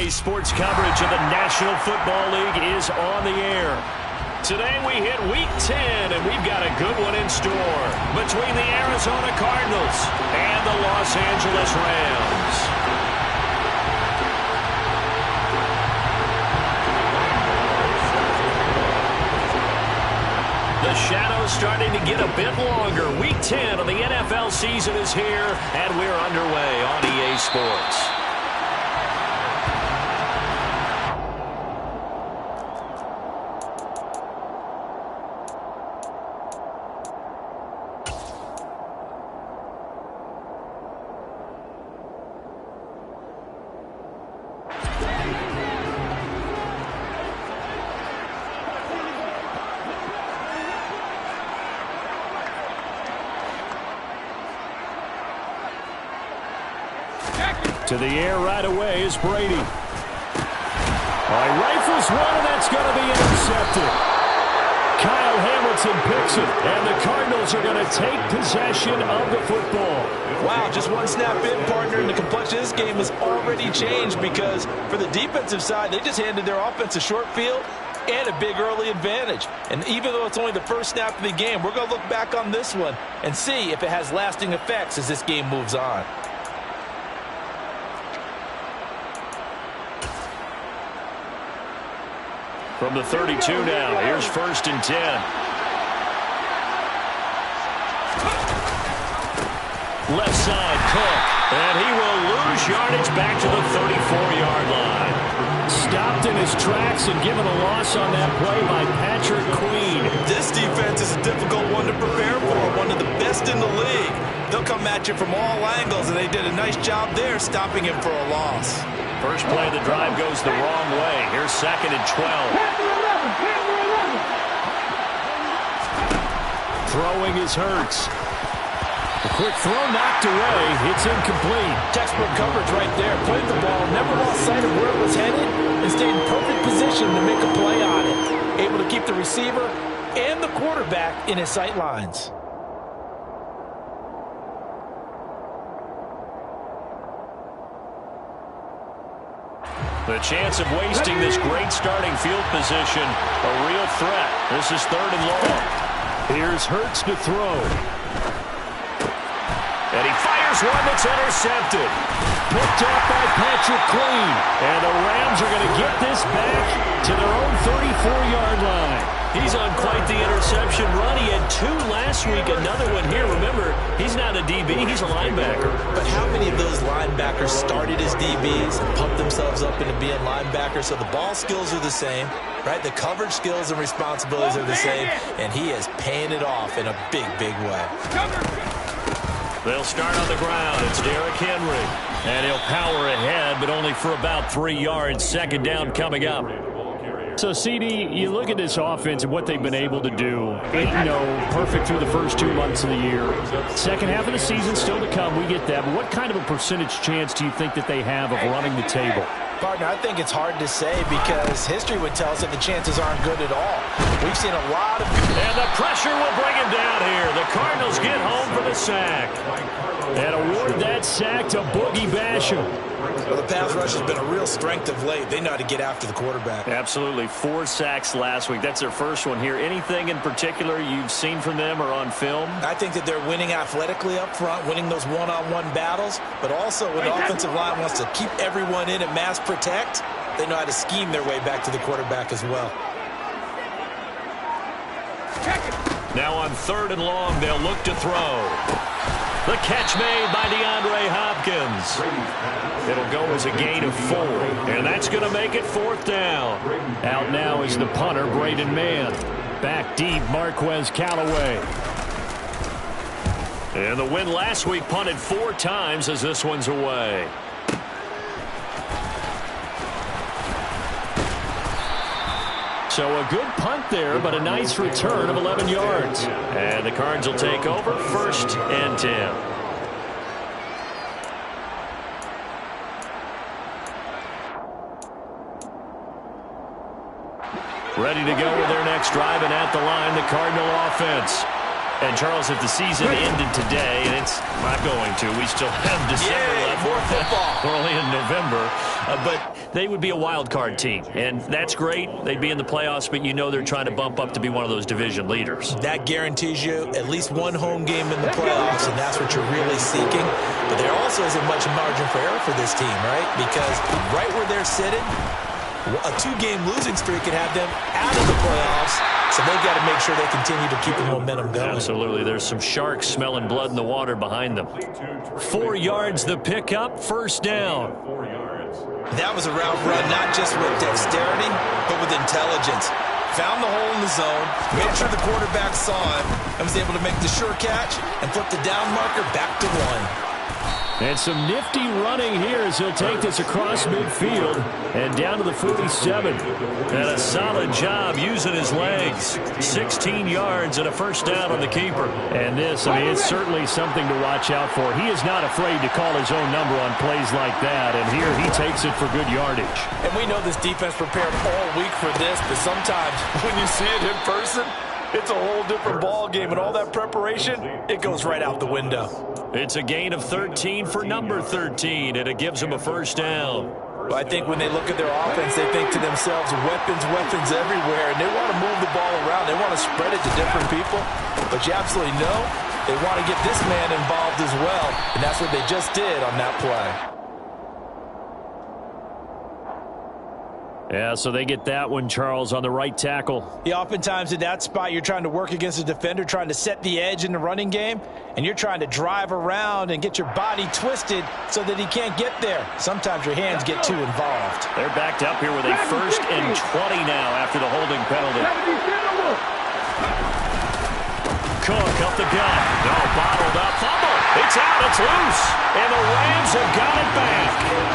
EA Sports coverage of the National Football League is on the air. Today we hit Week 10, and we've got a good one in store between the Arizona Cardinals and the Los Angeles Rams. The shadow's starting to get a bit longer. Week 10 of the NFL season is here, and we're underway on EA Sports. To the air right away is Brady. Rifles one, and that's going to be intercepted. Kyle Hamilton picks it, and the Cardinals are going to take possession of the football. Wow, just one snap in, partner, and the complexion of this game has already changed because for the defensive side, they just handed their offense a short field and a big early advantage. And even though it's only the first snap of the game, we're going to look back on this one and see if it has lasting effects as this game moves on. From the 32 now, here's 1st and 10. Left side, Cook, and he will lose yardage back to the 34-yard line. Stopped in his tracks and given a loss on that play by Patrick Queen. This defense is a difficult one to prepare for, one of the best in the league. They'll come at you from all angles, and they did a nice job there stopping him for a loss. First play of the drive goes the wrong way. Here's 2nd and 12. Throwing is Hurts. A quick throw knocked away. It's incomplete. Textbook coverage right there. Played the ball, never lost sight of where it was headed, and stayed in perfect position to make a play on it. Able to keep the receiver and the quarterback in his sight lines. The chance of wasting this great starting field position, a real threat. This is 3rd and long. Here's Hurts to throw. And he fires one that's intercepted. Picked up by Patrick Queen. And the Rams are going to get this back to their own 34-yard line. He's on quite the interception run. He had 2 last week, another one here. Remember, he's not a DB, he's a linebacker. But how many of those linebackers started as DBs and pumped themselves up into being linebackers? So the ball skills are the same, right? The coverage skills and responsibilities are the same, and he is paying it off in a big, big way. They'll start on the ground. It's Derrick Henry. And he'll power ahead, but only for about 3 yards. 2nd down coming up. So, CD, you look at this offense and what they've been able to do. 8-0, perfect through the first 2 months of the year. Second half of the season still to come. We get that. But what kind of a percentage chance do you think that they have of running the table? Partner, I think it's hard to say because history would tell us that the chances aren't good at all. We've seen a lot of... And the pressure will bring him down here. The Cardinals get home for the sack. And award that sack to Boogie Basham. Well, the pass rush has been a real strength of late. They know how to get after the quarterback. Absolutely. 4 sacks last week. That's their first one here. Anything in particular you've seen from them or on film? I think that they're winning athletically up front, winning those one-on-one battles, but also when the offensive line wants to keep everyone in and mass protect, they know how to scheme their way back to the quarterback as well. Now on 3rd and long, they'll look to throw. The catch made by DeAndre Hopkins. It'll go as a gain of 4, and that's going to make it 4th down. Out now is the punter, Braden Mann. Back deep, Marquez Callaway. And the win last week punted 4 times as this one's away. So a good punt there, but a nice return of 11 yards. And the Cards will take over 1st and 10. Ready to go with their next drive, and at the line, the Cardinal offense. And, Charles, if the season ended today, and it's not going to, we still have December left. More football. We're only in November. But they would be a wild card team, and that's great. They'd be in the playoffs, but you know they're trying to bump up to be one of those division leaders. That guarantees you at least one home game in the playoffs, and that's what you're really seeking. But there also isn't much margin for error for this team, right? Because right where they're sitting, a 2-game losing streak could have them out of the playoffs, so they've got to make sure they continue to keep the momentum going. Absolutely. There's some sharks smelling blood in the water behind them. 4 yards the pickup, first down. That was a route run not just with dexterity, but with intelligence. Found the hole in the zone, made sure the quarterback saw it, and was able to make the sure catch and flip the down marker back to 1. And some nifty running here as he'll take this across midfield and down to the 47. And a solid job using his legs. 16 yards and a first down on the keeper. And this, I mean, it's certainly something to watch out for. He is not afraid to call his own number on plays like that. And here he takes it for good yardage. And we know this defense prepared all week for this, but sometimes when you see it in person, it's a whole different ball game, and all that preparation, it goes right out the window. It's a gain of 13 for number 13, and it gives them a first down. Well, I think when they look at their offense, they think to themselves, weapons everywhere, and they want to move the ball around. They want to spread it to different people, but you absolutely know they want to get this man involved as well, and that's what they just did on that play. Yeah, so they get that one, Charles, on the right tackle. Yeah, oftentimes in that spot, you're trying to work against a defender, trying to set the edge in the running game, and you're trying to drive around and get your body twisted so that he can't get there. Sometimes your hands get too involved. They're backed up here with a 1st and 20 now after the holding penalty. Cook up the gut. No, bottled up. Fumble. It's out. It's loose. And the Rams have got it back.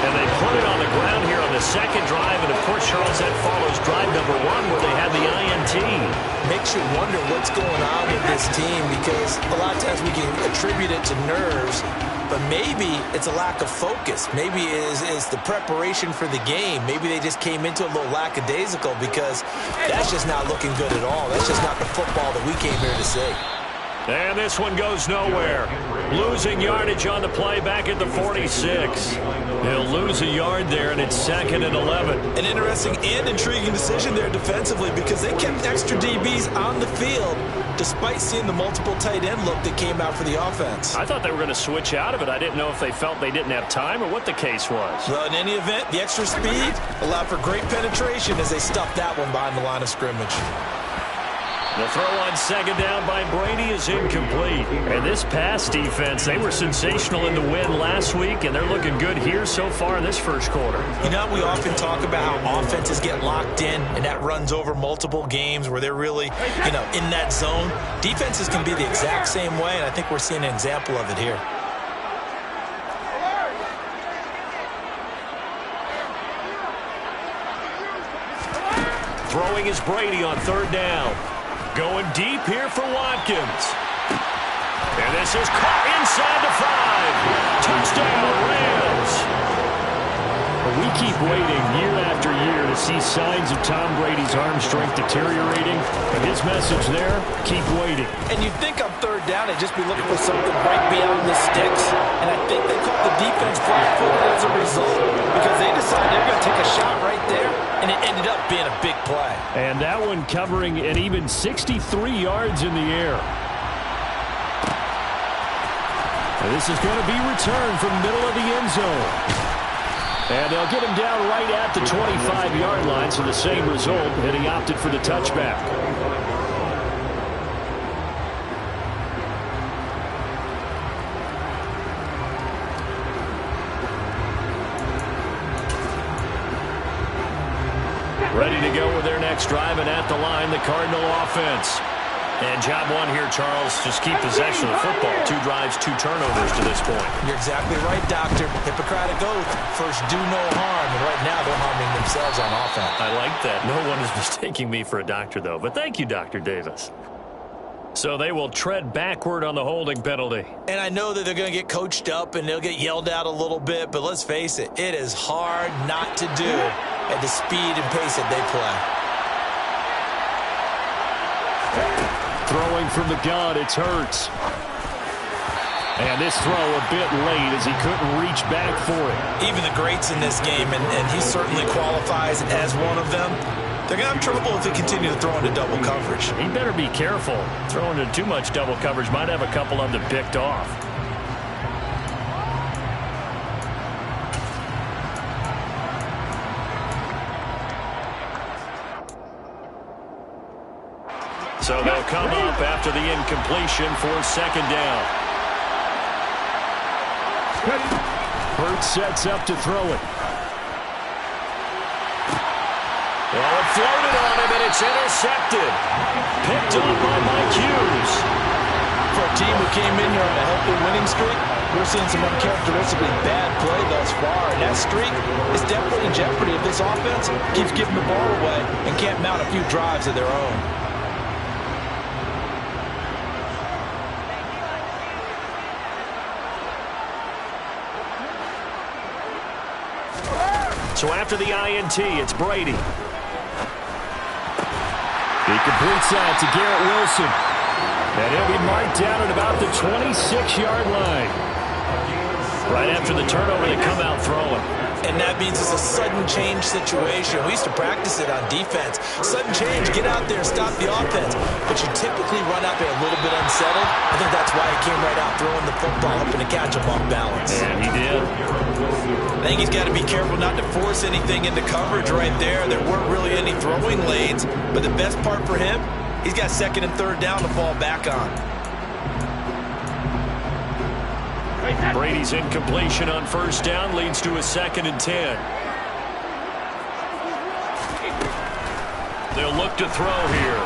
And they put it on the ground here on the second drive. And, of course, Charles, that follows drive number 1 where they had the INT. Makes you wonder what's going on with this team because a lot of times we can attribute it to nerves, but maybe it's a lack of focus. Maybe it is the preparation for the game. Maybe they just came into a little lackadaisical because that's just not looking good at all. That's just not the football that we came here to see. And this one goes nowhere. Losing yardage on the play back at the 46. He'll lose a yard there, and it's 2nd and 11. An interesting and intriguing decision there defensively because they kept extra DBs on the field despite seeing the multiple tight end look that came out for the offense. I thought they were going to switch out of it. I didn't know if they felt they didn't have time or what the case was. Well, in any event, the extra speed allowed for great penetration as they stuffed that one behind the line of scrimmage. The throw on 2nd down by Brady is incomplete. And this pass defense, they were sensational in the win last week, and they're looking good here so far in this first quarter. You know, we often talk about how offenses get locked in, and that runs over multiple games where they're really, in that zone. Defenses can be the exact same way, and I think we're seeing an example of it here. Throwing is Brady on 3rd down. Going deep here for Watkins. And this is caught inside the 5. Touchdown, Rams. We keep waiting year after year to see signs of Tom Brady's arm strength deteriorating. And his message there, keep waiting. And you'd think on 3rd down, they'd just be looking for something right beyond the sticks. And I think they caught the defense flat-footed as a result because they decided they were going to take a shot right there, and it ended up being a big play. And that one covering an even 63 yards in the air. And this is going to be returned from middle of the end zone. And they'll get him down right at the 25-yard line, so the same result, and he opted for the touchback. Ready to go with their next drive, and at the line, the Cardinal offense. And job 1 here, Charles, just keep possession of the football. 2 drives, 2 turnovers to this point. You're exactly right, Doctor. Hippocratic oath. First, do no harm. And right now, they're harming themselves on offense. I like that. No one is mistaking me for a doctor, though. But thank you, Dr. Davis. So they will tread backward on the holding penalty. And I know that they're going to get coached up and they'll get yelled at a little bit. But let's face it, it is hard not to do at the speed and pace that they play. Throwing from the gun, it's Hurts. And this throw a bit late as he couldn't reach back for it. Even the greats in this game, and he certainly qualifies as one of them, they're going to have trouble if they continue to throw into double coverage. He better be careful. Throwing into too much double coverage might have a couple of them picked off. So they'll come up after the incompletion for second down. Hurts sets up to throw it. Well, it floated on him, and it's intercepted. Picked up by Mike Hughes. For a team who came in here on a healthy winning streak, we're seeing some uncharacteristically bad play thus far. And that streak is definitely in jeopardy if this offense keeps giving the ball away and can't mount a few drives of their own. So after the INT, it's Brady. He completes that to Garrett Wilson. And he'll be marked down at about the 26-yard line. Right after the turnover, they come out throwing. And that means it's a sudden change situation. We used to practice it on defense. Sudden change, get out there and stop the offense. But you typically run out there a little bit unsettled. I think that's why he came right out throwing the football, hoping to catch him off balance. And he did. I think he's got to be careful not to force anything into coverage right there. There weren't really any throwing lanes. But the best part for him, he's got second and third down to fall back on. Brady's incompletion on first down leads to a 2nd and 10. They'll look to throw here.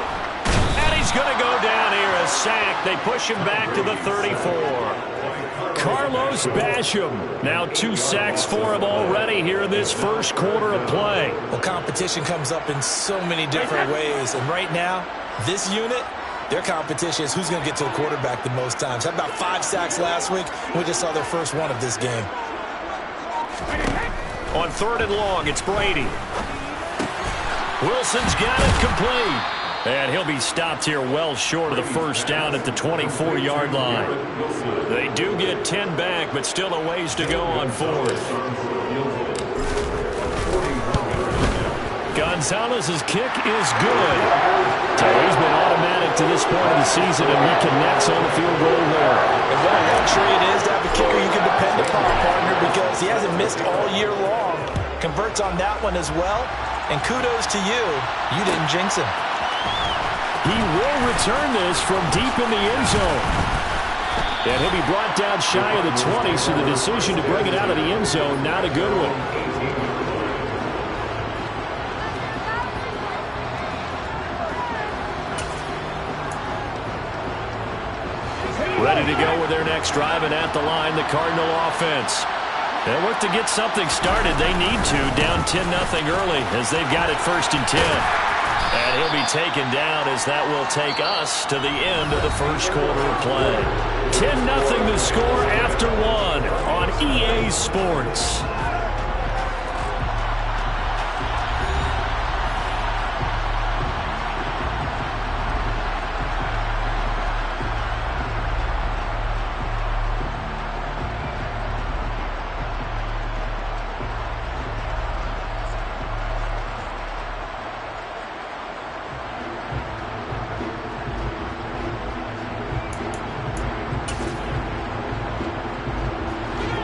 And he's going to go down here, a sack. They push him back to the 34. Carlos Basham. Now 2 sacks for him already here in this first quarter of play. Well, competition comes up in so many different ways. And right now, this unit, their competition is who's going to get to the quarterback the most times. How about 5 sacks last week? We just saw their first one of this game. On 3rd and long, it's Brady. Wilson's got it complete. And he'll be stopped here well short of the first down at the 24-yard line. They do get 10 back, but still a ways to go on 4th. Gonzalez's kick is good. So he's been automatic to this point of the season, and he connects on the field goal there. And what a luxury it is to have a kicker you can depend upon, partner, because he hasn't missed all year long. Converts on that one as well. And kudos to you. You didn't jinx him. He will return this from deep in the end zone. And he'll be brought down shy of the 20, so the decision to bring it out of the end zone, not a good one. Ready to go with their next drive, and at the line, the Cardinal offense. They'll work to get something started. They need to, down 10-0 early as they've got it 1st and 10. And he'll be taken down as that will take us to the end of the first quarter of play. 10-0 the score after 1 on EA Sports.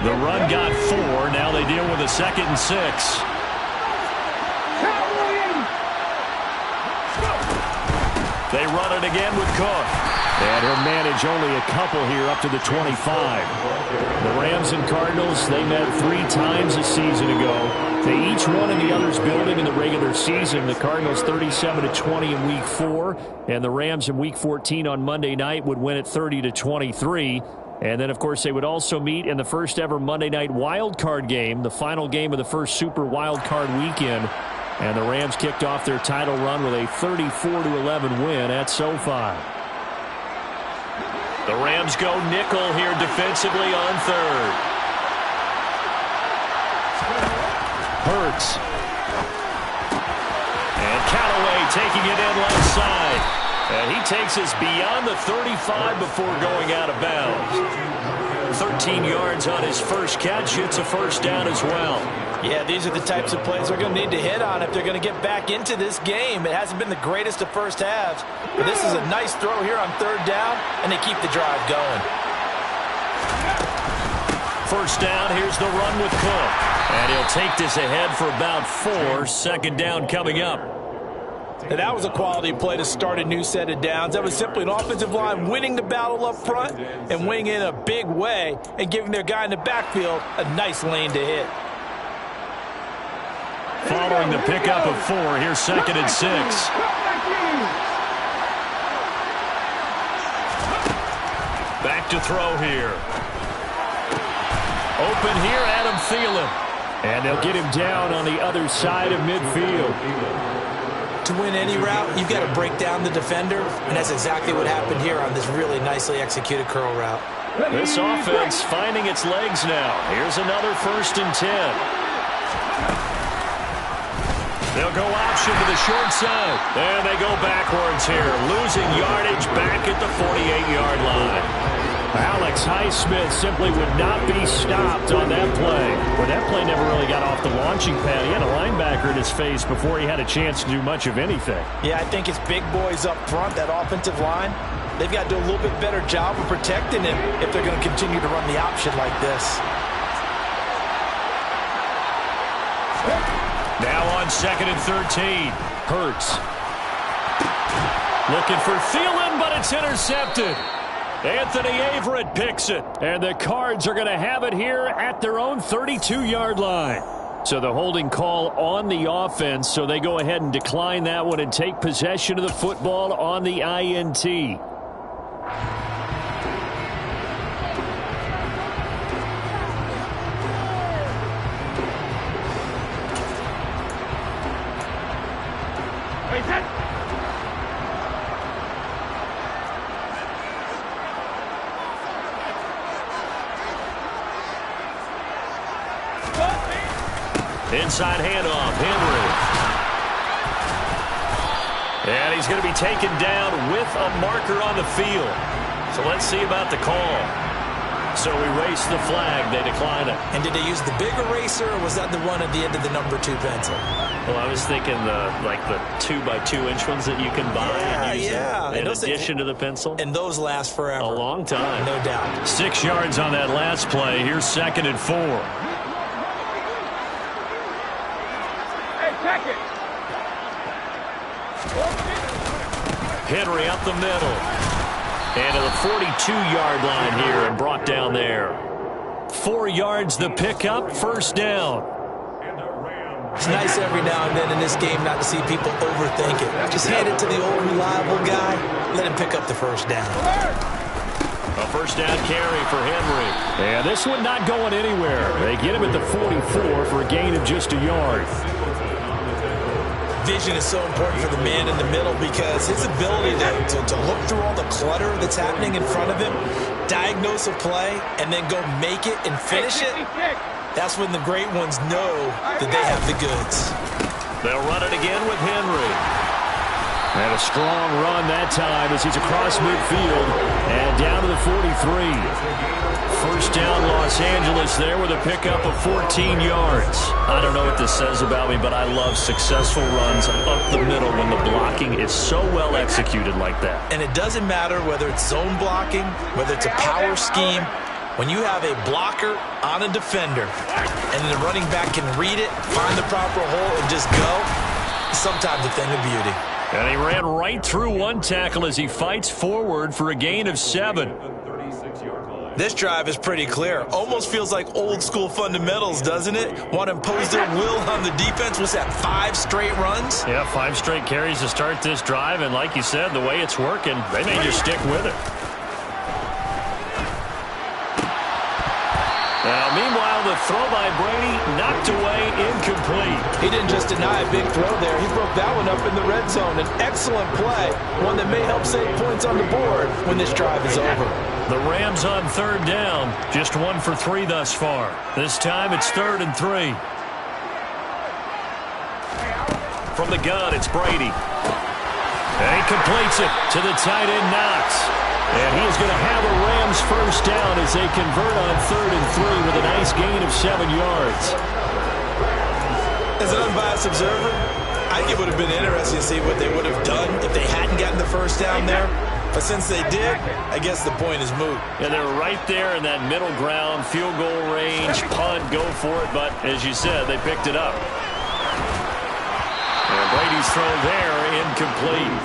The run got 4. Now they deal with a 2nd and 6. They run it again with Cook. And he'll manage only a couple here up to the 25. The Rams and Cardinals, they met 3 times a season ago. They each won in the other's building in the regular season. The Cardinals 37-20 in Week 4. And the Rams in Week 14 on Monday night would win it 30-23. And then, of course, they would also meet in the first ever Monday night wild card game, the final game of the first Super Wild Card weekend. And the Rams kicked off their title run with a 34-11 win at SoFi. The Rams go nickel here defensively on 3rd. Hurts. And Callaway taking it in left side. And he takes us beyond the 35 before going out of bounds. 13 yards on his first catch. It's a first down as well. Yeah, these are the types of plays they're going to need to hit on if they're going to get back into this game. It hasn't been the greatest of first halves, but this is a nice throw here on third down, and they keep the drive going. First down, here's the run with Cook. And he'll take this ahead for about 4. Second down coming up. Now, that was a quality play to start a new set of downs. That was simply an offensive line winning the battle up front and winning in a big way and giving their guy in the backfield a nice lane to hit. Following the pickup of 4, here's 2nd and 6. Back to throw here. Open here, Adam Thielen. And they'll get him down on the other side of midfield. To win any route, you've got to break down the defender, and that's exactly what happened here on this really nicely executed curl route. This offense finding its legs now. Here's another 1st and 10. They'll go option to the short side. And they go backwards here, losing yardage back at the 48-yard line. Alex Highsmith simply would not be stopped on that play. Well, that play never really got off the launching pad. He had a linebacker in his face before he had a chance to do much of anything. Yeah, I think his big boys up front, that offensive line, they've got to do a little bit better job of protecting him if they're going to continue to run the option like this. Now on 2nd and 13. Hurts. Looking for Thielen, but it's intercepted. Anthony Averett picks it. And the Cards are going to have it here at their own 32-yard line. So the holding call on the offense, so they go ahead and decline that one and take possession of the football on the INT. Inside handoff, Henry. And he's going to be taken down with a marker on the field. So let's see about the call. So erase the flag. They decline it. And did they use the big eraser, or was that the one at the end of the number 2 pencil? Well, I was thinking the 2x2-inch ones that you can buy and use in addition to the pencil. And those last forever. A long time. No doubt. 6 yards on that last play. Here's 2nd and 4. Henry up the middle. And to the 42-yard line here and brought down there. 4 yards the pickup, first down. It's nice every now and then in this game not to see people overthink it. Just hand it to the old reliable guy. Let him pick up the first down. A first down carry for Henry. And this one not going anywhere. They get him at the 44 for a gain of just a yard. Vision is so important for the man in the middle because his ability to look through all the clutter that's happening in front of him, diagnose a play, and then go make it and finish it, that's when the great ones know that they have the goods. They'll run it again with Henry. And a strong run that time as he's across midfield and down to the 43. First down, Los Angeles there with a pickup of 14 yards. I don't know what this says about me, but I love successful runs up the middle when the blocking is so well executed like that. And it doesn't matter whether it's zone blocking, whether it's a power scheme. When you have a blocker on a defender and the running back can read it, find the proper hole, and just go, it's sometimes a thing of beauty. And he ran right through one tackle as he fights forward for a gain of 7. This drive is pretty clear. Almost feels like old school fundamentals, doesn't it? Want to impose their will on the defense. Was that 5 straight runs? Yeah, 5 straight carries to start this drive. And like you said, the way it's working, they may just stick with it. Now, meanwhile, the throw by Brady knocked away, incomplete. He didn't just deny a big throw there. He broke that one up in the red zone. An excellent play, one that may help save points on the board when this drive is over. The Rams on third down, just 1 for 3 thus far. This time it's 3rd and 3. From the gun, it's Brady. And he completes it to the tight end, Knox. And he is going to have a Rams first down as they convert on 3rd and 3 with a nice gain of 7 yards. As an unbiased observer, I think it would have been interesting to see what they would have done if they hadn't gotten the first down there. But since they did, I guess the point is moot. Yeah, they're right there in that middle ground, field goal range, punt, go for it. But as you said, they picked it up. And Brady's throw there, incomplete.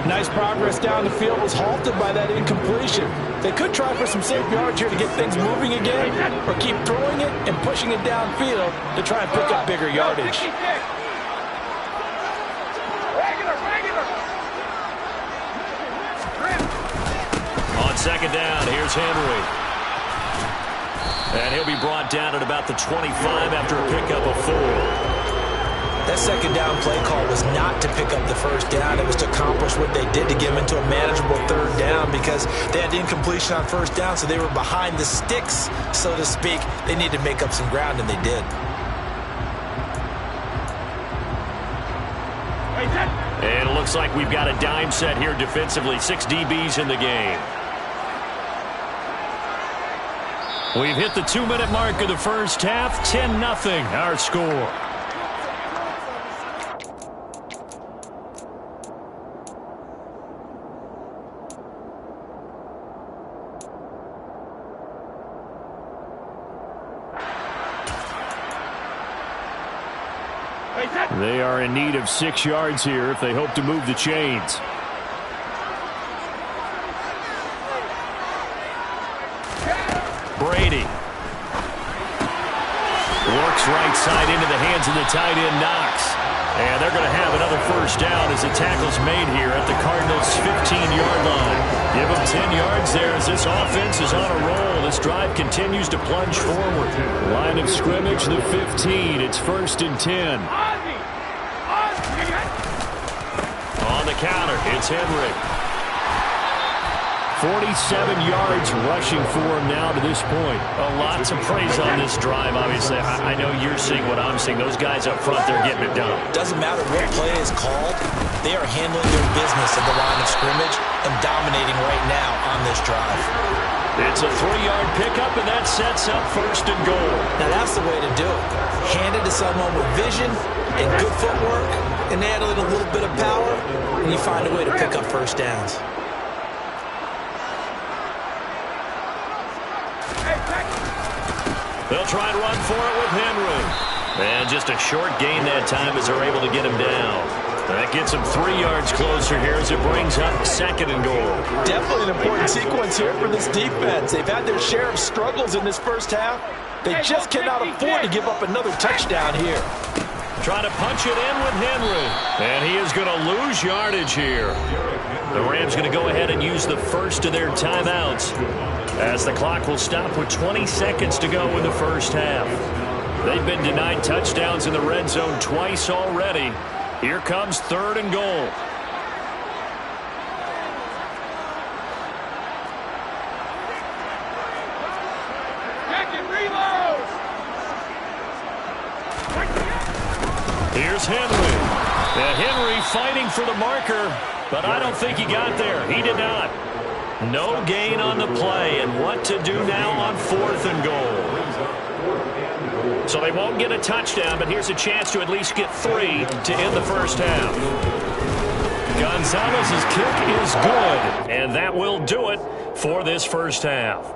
Nice progress down the field was halted by that incompletion. They could try for some safe yards here to get things moving again, or keep throwing it and pushing it downfield to try and pick up bigger yardage. On 2nd down, here's Henry. And he'll be brought down at about the 25 after a pickup of 4. That 2nd down play call was not to pick up the first down. It was to accomplish what they did to get them into a manageable 3rd down because they had the incompletion on 1st down, so they were behind the sticks, so to speak. They needed to make up some ground, and they did. And it looks like we've got a dime set here defensively. 6 DBs in the game. We've hit the 2-minute mark of the first half. 10-0 our score. They are in need of 6 yards here if they hope to move the chains. Brady works right side into the hands of the tight end Knox. And they're going to have another first down as the tackle's made here at the Cardinals' 15-yard line. Give them 10 yards there as this offense is on a roll. This drive continues to plunge forward. Line of scrimmage, the 15. It's 1st and 10. On the counter, it's Henry. 47 yards rushing for him now to this point. Lots of praise on this drive, obviously. I know you're seeing what I'm seeing. Those guys up front, they're getting it done. Doesn't matter what play is called. They are handling their business at the line of scrimmage and dominating right now on this drive. It's a 3-yard pickup, and that sets up 1st and goal. Now, that's the way to do it. Hand it to someone with vision and good footwork, and add a little bit of power, and you find a way to pick up first downs. They'll try and run for it with Henry. And just a short gain that time as they're able to get him down. That gets him 3 yards closer here as it brings up 2nd and goal. Definitely an important sequence here for this defense. They've had their share of struggles in this first half. They just cannot afford to give up another touchdown here. Trying to punch it in with Henry. And he is going to lose yardage here. The Rams going to go ahead and use the first of their timeouts as the clock will stop with 20 seconds to go in the first half. They've been denied touchdowns in the red zone twice already. Here comes 3rd and goal. Here's Henry. And Henry fighting for the marker, but I don't think he got there. He did not. No gain on the play, and what to do now on 4th and goal. So they won't get a touchdown, but here's a chance to at least get 3 to end the first half. Gonzalez's kick is good, and that will do it for this first half.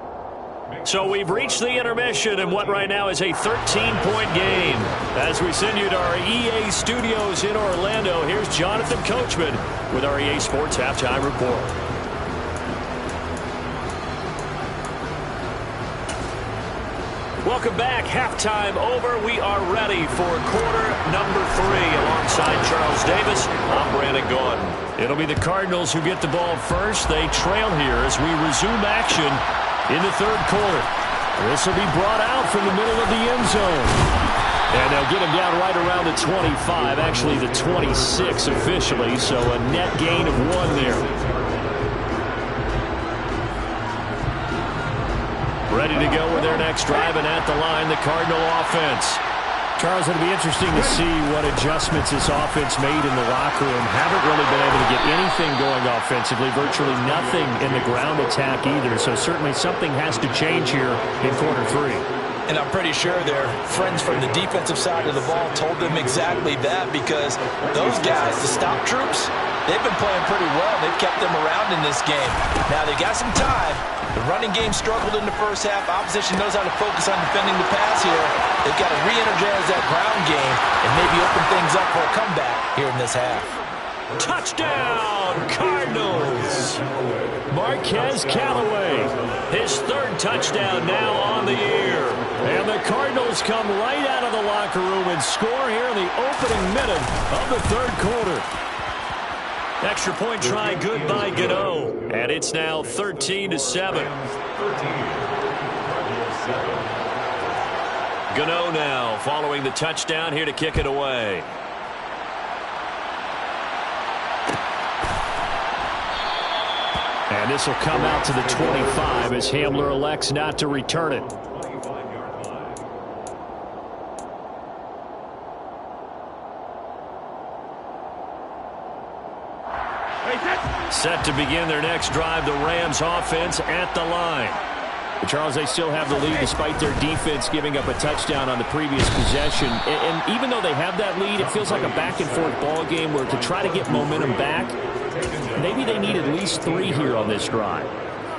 So we've reached the intermission in what right now is a 13-point game. As we send you to our EA studios in Orlando, here's Jonathan Coachman with our EA Sports Halftime Report. Welcome back. Halftime over. We are ready for quarter number 3. Alongside Charles Davis, I'm Brandon Gordon. It'll be the Cardinals who get the ball first. They trail here as we resume action in the 3rd quarter. This will be brought out from the middle of the end zone. And they'll get him down right around the 25, actually the 26 officially, so a net gain of 1 there. Ready to go with their next drive, and at the line, the Cardinal offense. Charles, it'll be interesting to see what adjustments this offense made in the locker room. Haven't really been able to get anything going offensively, virtually nothing in the ground attack either. So certainly something has to change here in quarter 3. And I'm pretty sure their friends from the defensive side of the ball told them exactly that, because those guys, the stop troops, they've been playing pretty well. They've kept them around in this game. Now, they got some time. The running game struggled in the first half. Opposition knows how to focus on defending the pass here. They've got to re-energize that ground game and maybe open things up for a comeback here in this half. Touchdown, Cardinals! Marquez Callaway, his 3rd touchdown now on the year. And the Cardinals come right out of the locker room and score here in the opening minute of the 3rd quarter. Extra point try good by Gano. And it's now 13-7. Gano now following the touchdown here to kick it away. And this will come out to the 25 as Hamler elects not to return it. Set to begin their next drive, the Rams offense at the line. But Charles, they still have the lead despite their defense giving up a touchdown on the previous possession. And even though they have that lead, it feels like a back-and-forth ball game where to try to get momentum back, maybe they need at least 3 here on this drive.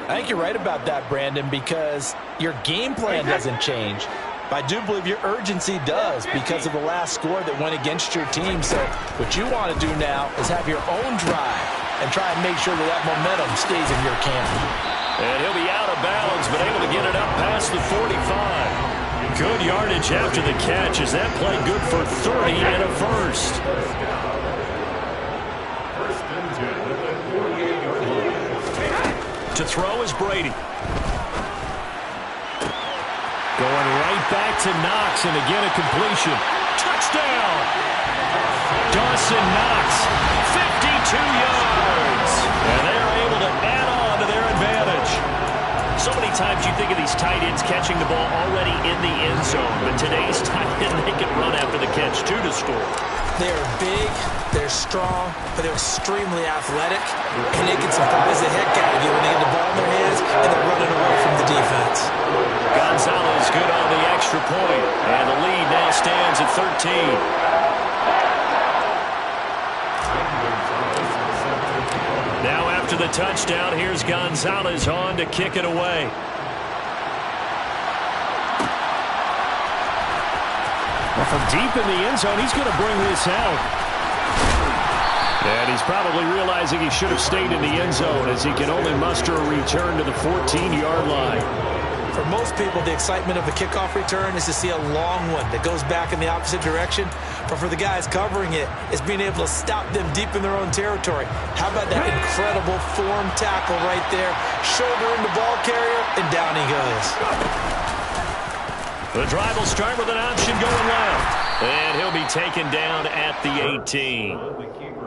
I think you're right about that, Brandon, because your game plan doesn't change. I do believe your urgency does because of the last score that went against your team. So what you want to do now is have your own drive and try and make sure that that momentum stays in your camp. And he'll be out of bounds, but able to get it up past the 45. Good yardage after the catch as that play good for 30 and a first. To throw is Brady. Going right back to Knox, and again a completion. Touchdown! Dawson Knox, 52 yards. And they are able to add on to their advantage. So many times you think of these tight ends catching the ball already in the end zone, but today's tight end, they can run after the catch, too, to score. They're big, they're strong, but they're extremely athletic, and they can surprise the heck out of you when they get the ball in their hands and they're running away from the defense. Gonzalez good on the extra point, and the lead now stands at 13. Now after the touchdown, here's Gonzalez on to kick it away. Well, from deep in the end zone, he's going to bring this out. And he's probably realizing he should have stayed in the end zone as he can only muster a return to the 14-yard line. For most people, the excitement of a kickoff return is to see a long one that goes back in the opposite direction. But for the guys covering it, it's being able to stop them deep in their own territory. How about that incredible form tackle right there? Shoulder in the ball carrier, and down he goes. The drive will start with an option going left. And he'll be taken down at the 18.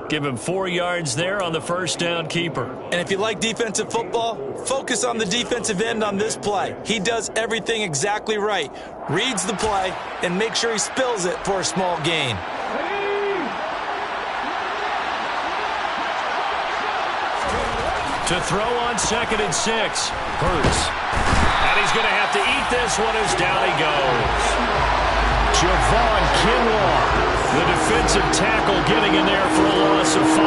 Give him 4 yards there on the first down keeper. And if you like defensive football, focus on the defensive end on this play. He does everything exactly right. Reads the play and make sure he spills it for a small gain. To throw on 2nd and 6. Hurts. And he's going to have to eat this one as down he goes. Javon Kinlaw, the defensive tackle, getting in there for a loss of 5.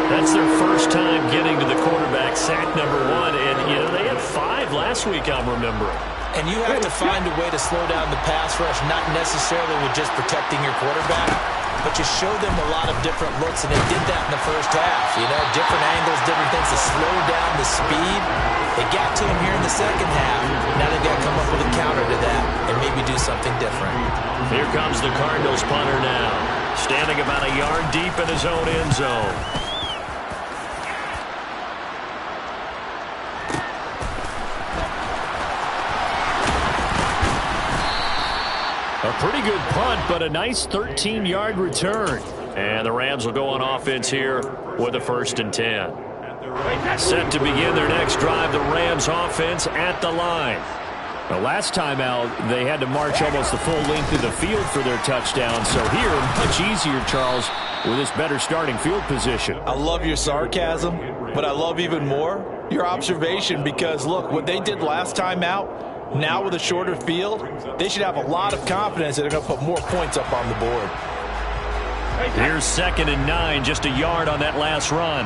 That's their first time getting to the quarterback, sack number 1. And, you know, they had 5 last week, I'm remembering. And you have to find a way to slow down the pass rush, not necessarily with just protecting your quarterback, but you show them a lot of different looks, and they did that in the first half. You know, different angles, different things to slow down the speed. They got to him here in the second half. Now they've got to come up with a counter to that and maybe do something different. Here comes the Cardinals punter now, standing about a yard deep in his own end zone. A pretty good punt, but a nice 13-yard return. And the Rams will go on offense here with a 1st and 10. Set to begin their next drive, the Rams offense at the line. The last time out, they had to march almost the full length of the field for their touchdown. So here, much easier, Charles, with this better starting field position. I love your sarcasm, but I love even more your observation because, look, what they did last time out, now with a shorter field, they should have a lot of confidence that they're going to put more points up on the board. Here's 2nd and 9, just a yard on that last run.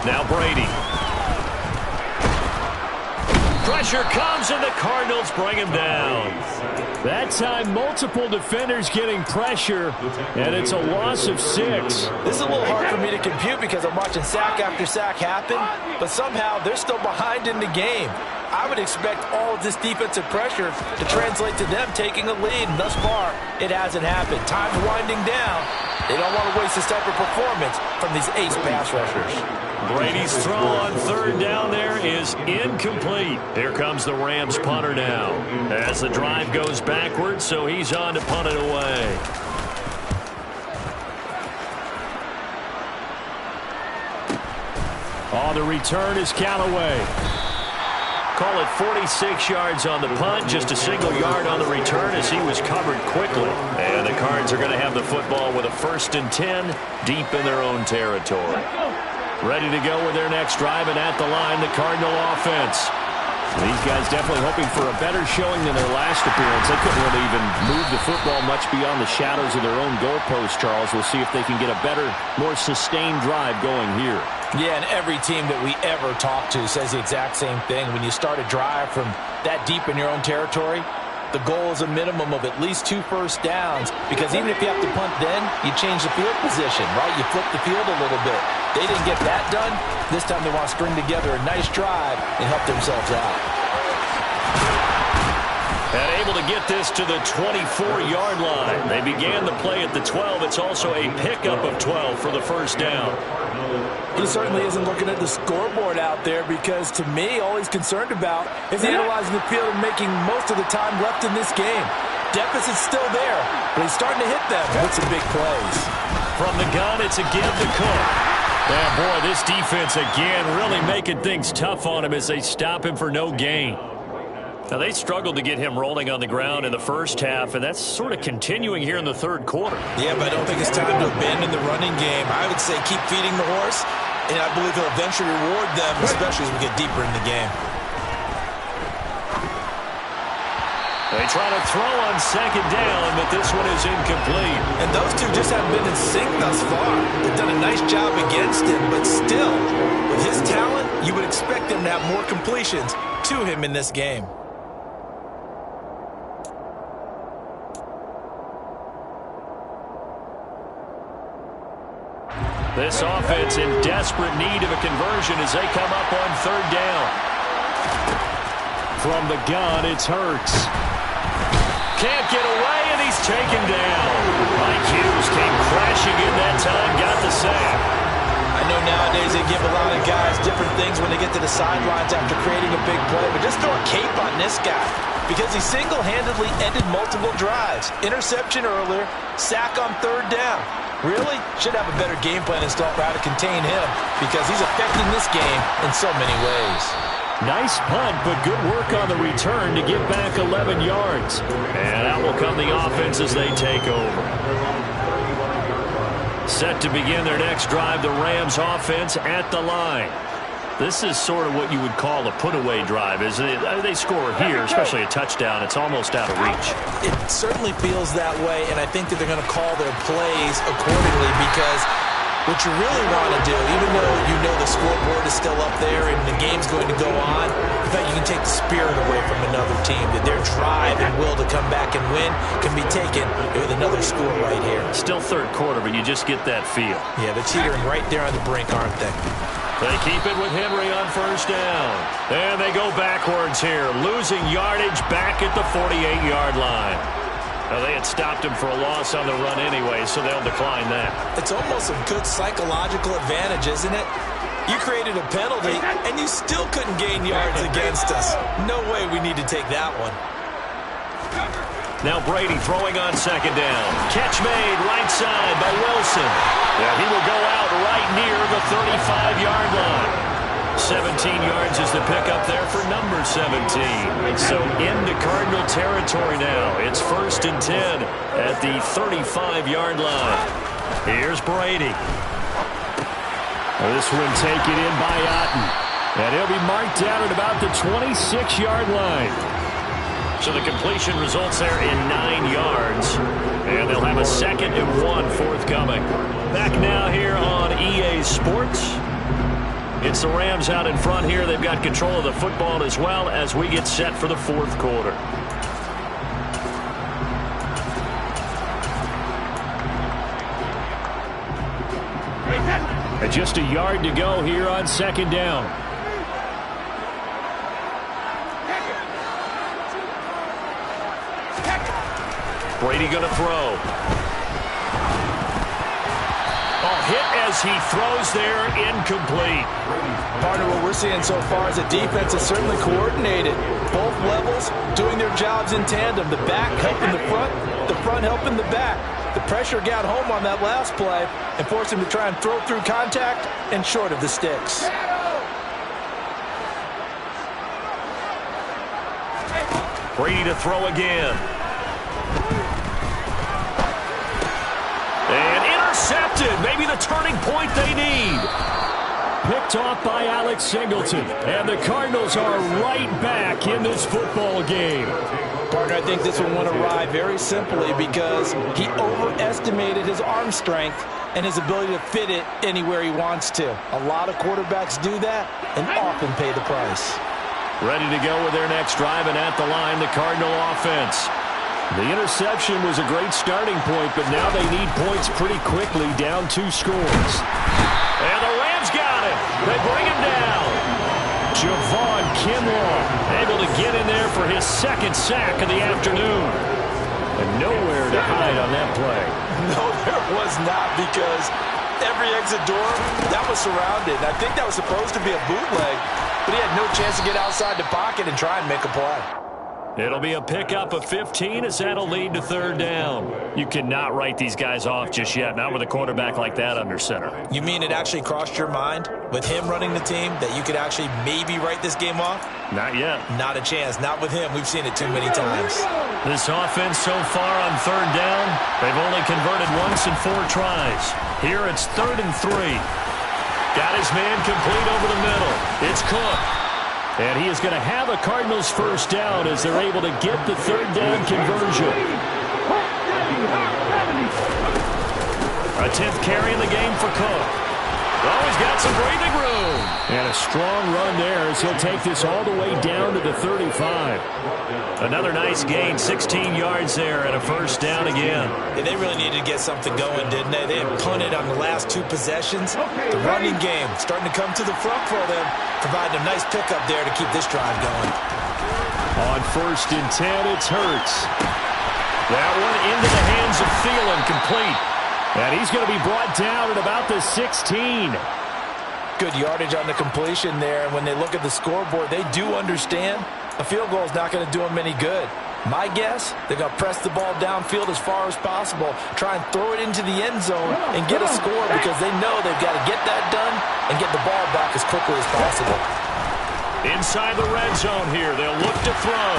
Now Brady. Pressure comes, and the Cardinals bring him down. That time, multiple defenders getting pressure, and it's a loss of 6. This is a little hard for me to compute because I'm watching sack after sack happen, but somehow they're still behind in the game. I would expect all of this defensive pressure to translate to them taking a lead, and thus far, it hasn't happened. Time's winding down. They don't want to waste this type of performance from these ace pass rushers. Brady's throw on 3rd down there is incomplete. Here comes the Rams punter now as the drive goes backwards, so he's on to punt it away. On the return is Callaway. Call it 46 yards on the punt, just a single yard on the return as he was covered quickly. And the Cards are going to have the football with a 1st and 10 deep in their own territory. Ready to go with their next drive, and at the line, the Cardinal offense. These guys definitely hoping for a better showing than their last appearance. They couldn't really even move the football much beyond the shadows of their own goalpost, Charles. We'll see if they can get a better, more sustained drive going here. Yeah, and every team that we ever talk to says the exact same thing. When you start a drive from that deep in your own territory, the goal is a minimum of at least 2 first downs, because even if you have to punt then, you change the field position, right? You flip the field a little bit. They didn't get that done. This time they want to string together a nice drive and help themselves out. And able to get this to the 24-yard line. They began the play at the 12. It's also a pickup of 12 for the 1st down. He certainly isn't looking at the scoreboard out there because, to me, all he's concerned about is analyzing the field and making most of the time left in this game. Deficit's still there, but he's starting to hit them with some big plays. From the gun, it's again to Cook. And, boy, this defense again really making things tough on him as they stop him for no gain. Now, they struggled to get him rolling on the ground in the first half, and that's sort of continuing here in the 3rd quarter. Yeah, but I don't think it's time to abandon the running game. I would say keep feeding the horse, and I believe he'll eventually reward them, especially as we get deeper in the game. They try to throw on 2nd down, but this one is incomplete. And those two just haven't been in sync thus far. They've done a nice job against him, but still, with his talent, you would expect them to have more completions to him in this game. This offense in desperate need of a conversion as they come up on 3rd down. From the gun, it's Hurts. Can't get away, and he's taken down. Mike Hughes came crashing in that time, got the sack. I know nowadays they give a lot of guys different things when they get to the sidelines after creating a big play, but just throw a cape on this guy because he single-handedly ended multiple drives. Interception earlier, sack on 3rd down. Really should have a better game plan installed for how to contain him because he's affecting this game in so many ways. Nice punt, but good work on the return to get back 11 yards. And out will come the offense as they take over. Set to begin their next drive, the Rams offense at the line. This is sort of what you would call a put-away drive, isn't it? They score here, especially a touchdown. It's almost out of reach. It certainly feels that way, and I think that they're going to call their plays accordingly because what you really want to do, even though you know the scoreboard is still up there and the game's going to go on, in fact, you can take the spirit away from another team, that their drive and will to come back and win can be taken with another score right here. Still 3rd quarter, but you just get that feel. Yeah, they're teetering right there on the brink, aren't they? They keep it with Henry on 1st down. And they go backwards here, losing yardage back at the 48-yard line. Now, they had stopped him for a loss on the run anyway, so they'll decline that. It's almost a good psychological advantage, isn't it? You created a penalty, and you still couldn't gain yards against us. No way we need to take that one. Now Brady throwing on 2nd down. Catch made right side by Wilson. Yeah, he will go out right near the 35-yard line. 17 yards is the pickup there for number 17. So into Cardinal territory now. It's 1st and 10 at the 35-yard line. Here's Brady. This one taken in by Otten. And he'll be marked down at about the 26-yard line. So the completion results there in 9 yards. And they'll have a 2nd and 1 forthcoming. Back now here on EA Sports. It's the Rams out in front here. They've got control of the football as well as we get set for the 4th quarter. And just a yard to go here on 2nd down. Brady going to throw. Hit as he throws there, incomplete. Partner, what we're seeing so far is a defense is certainly coordinated. Both levels doing their jobs in tandem. The back helping the front helping the back. The pressure got home on that last play and forced him to try and throw through contact and short of the sticks. Brady to throw again. And intercepted. Maybe the turning point they need. Picked off by Alex Singleton. And the Cardinals are right back in this football game. Partner, I think this one went awry very simply because he overestimated his arm strength and his ability to fit it anywhere he wants to. A lot of quarterbacks do that and often pay the price. Ready to go with their next drive, and at the line, the Cardinal offense. The interception was a great starting point, but now they need points pretty quickly, down 2 scores. And the Rams got it. They bring him down. Javon Kinlaw able to get in there for his 2nd sack of the afternoon. And nowhere to hide on that play. No, there was not, because every exit door, that was surrounded. I think that was supposed to be a bootleg, but he had no chance to get outside the pocket and try and make a play. It'll be a pickup of 15 as that'll lead to 3rd down. You cannot write these guys off just yet, not with a quarterback like that under center. You mean it actually crossed your mind with him running the team that you could actually maybe write this game off? Not yet. Not a chance. Not with him. We've seen it too many times. This offense so far on 3rd down, they've only converted once in 4 tries. Here it's 3rd and 3. Got his man complete over the middle. It's Cook. And he is going to have a Cardinals 1st down as they're able to get the 3rd down conversion. A 10th carry in the game for Cook. Oh, he's got some breathing room. And a strong run there as he'll take this all the way down to the 35. Another nice gain, 16 yards there and a 1st down again. And they really needed to get something going, didn't they? They had punted on the last 2 possessions. The running game starting to come to the front for them, providing a nice pickup there to keep this drive going. On 1st and 10, it's Hurts. That one into the hands of Thielen, complete. And he's going to be brought down at about the 16. Good yardage on the completion there. And when they look at the scoreboard, they do understand a field goal is not going to do them any good. My guess, they're going to press the ball downfield as far as possible, try and throw it into the end zone and get a score, because they know they've got to get that done and get the ball back as quickly as possible. Inside the red zone here, they'll look to throw.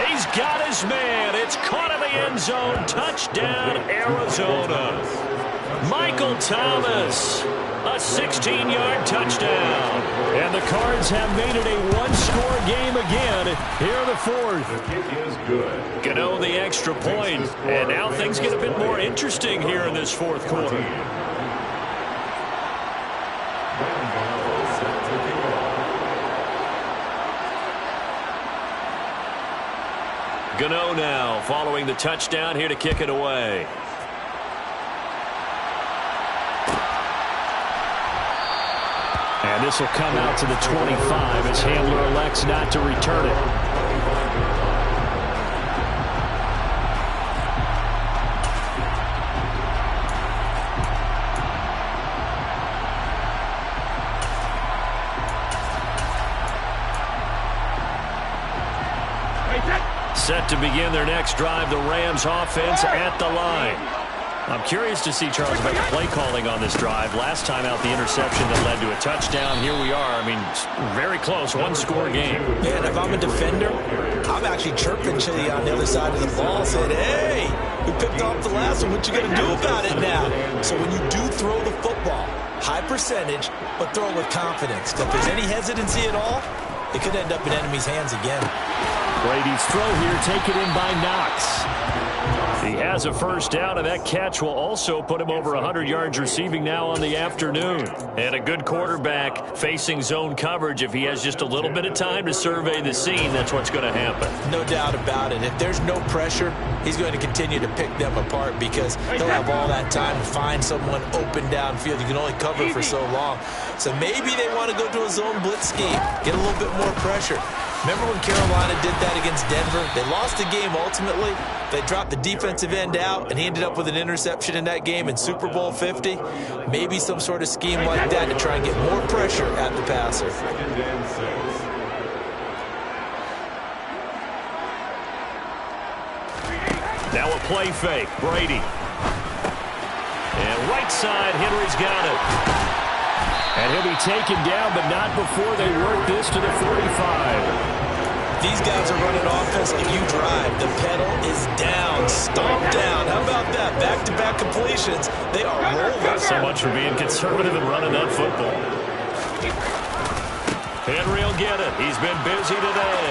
He's got his man. It's caught in the end zone. Touchdown, Arizona. Michael Thomas, a 16-yard touchdown. And the Cards have made it a 1-score game again here in the 4th. The kick is good. Gano the extra point. And now things get a bit more interesting here in this 4th quarter. Gano now following the touchdown here to kick it away. And this will come out to the 25 as Handler elects not to return it. Set to begin their next drive, the Rams offense at the line. I'm curious to see, Charles, about the play calling on this drive. Last time out, the interception that led to a touchdown. Here we are. I mean, very close, one-score game. And if I'm a defender, I'm actually chirping Chili on the other side of the ball, saying, hey, we picked off the last one. What you going to do about it now? So when you do throw the football, high percentage, but throw it with confidence. If there's any hesitancy at all, it could end up in enemy's hands again. Brady's throw here taken in by Knox. He has a first down, and that catch will also put him over 100 yards receiving now on the afternoon. And a good quarterback facing zone coverage. If he has just a little bit of time to survey the scene, that's what's going to happen. No doubt about it. If there's no pressure, he's going to continue to pick them apart because he'll have all that time to find someone open downfield. You can only cover for so long. So maybe they want to go to a zone blitz scheme, get a little bit more pressure. Remember when Carolina did that against Denver? They lost the game ultimately. They dropped the defensive end out, and he ended up with an interception in that game in Super Bowl 50. Maybe some sort of scheme like that to try and get more pressure at the passer. Now a play fake. Brady. And right side, Henry's got it. And he'll be taken down, but not before they work this to the 45. These guys are running offense like you drive. The pedal is down, stomp down. How about that? Back-to-back completions. They are rolling. So much for being conservative and running that football. Henry will get it. He's been busy today.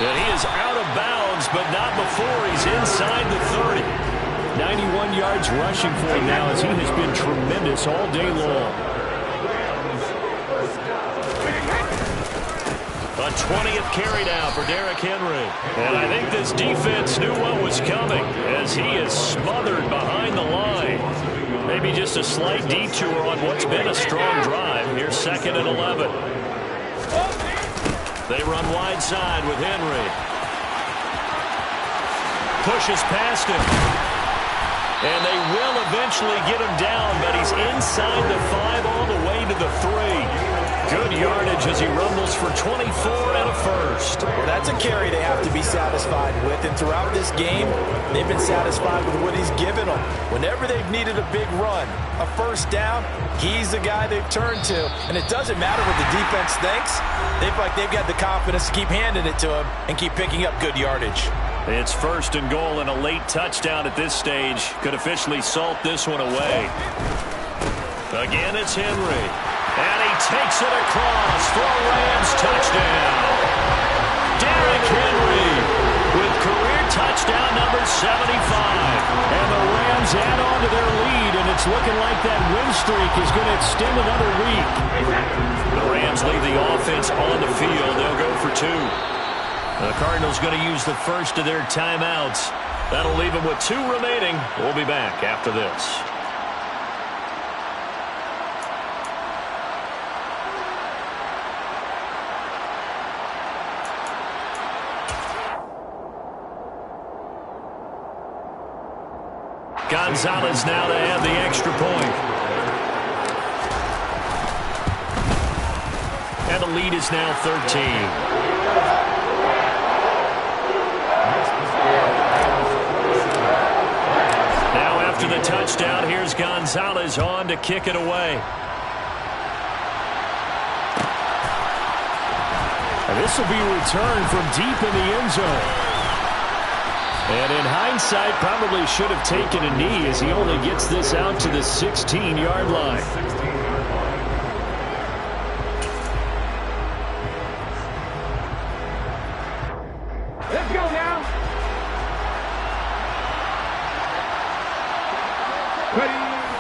And he is out of bounds, but not before he's inside the 30. 91 yards rushing for him now as he has been tremendous all day long. A 20th carry now for Derrick Henry. And I think this defense knew what was coming as he is smothered behind the line. Maybe just a slight detour on what's been a strong drive. Here's 2nd and 11. They run wide side with Henry. Pushes past him. And they will eventually get him down, but he's inside the 5 all the way to the 3. Good yardage as he rumbles for 24 and a first. Well, that's a carry they have to be satisfied with. And throughout this game, they've been satisfied with what he's given them. Whenever they've needed a big run, a first down, he's the guy they've turned to. And it doesn't matter what the defense thinks. They feel like they've got the confidence to keep handing it to him and keep picking up good yardage. It's 1st and goal, and a late touchdown at this stage could officially salt this one away. Again, it's Henry. And he takes it across for a Rams touchdown. Derrick Henry with career touchdown number 75. And the Rams add on to their lead, and it's looking like that win streak is going to extend another week. The Rams leave the offense on the field. They'll go for 2. The Cardinals going to use the first of their timeouts. That'll leave them with 2 remaining. We'll be back after this. Gonzalez now to add the extra point. And the lead is now 13. Now after the touchdown, here's Gonzalez on to kick it away. And this will be returned from deep in the end zone. And in hindsight, probably should have taken a knee as he only gets this out to the 16-yard line. Let's go now.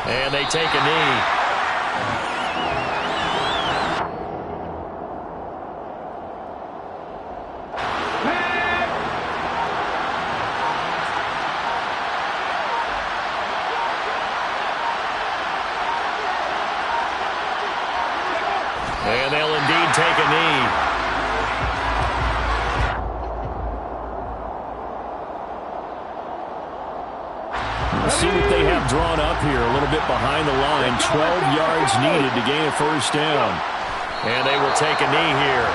And they take a knee. And they'll indeed take a knee. Let's see what they have drawn up here. A little bit behind the line. 12 yards needed to gain a first down. And they will take a knee here.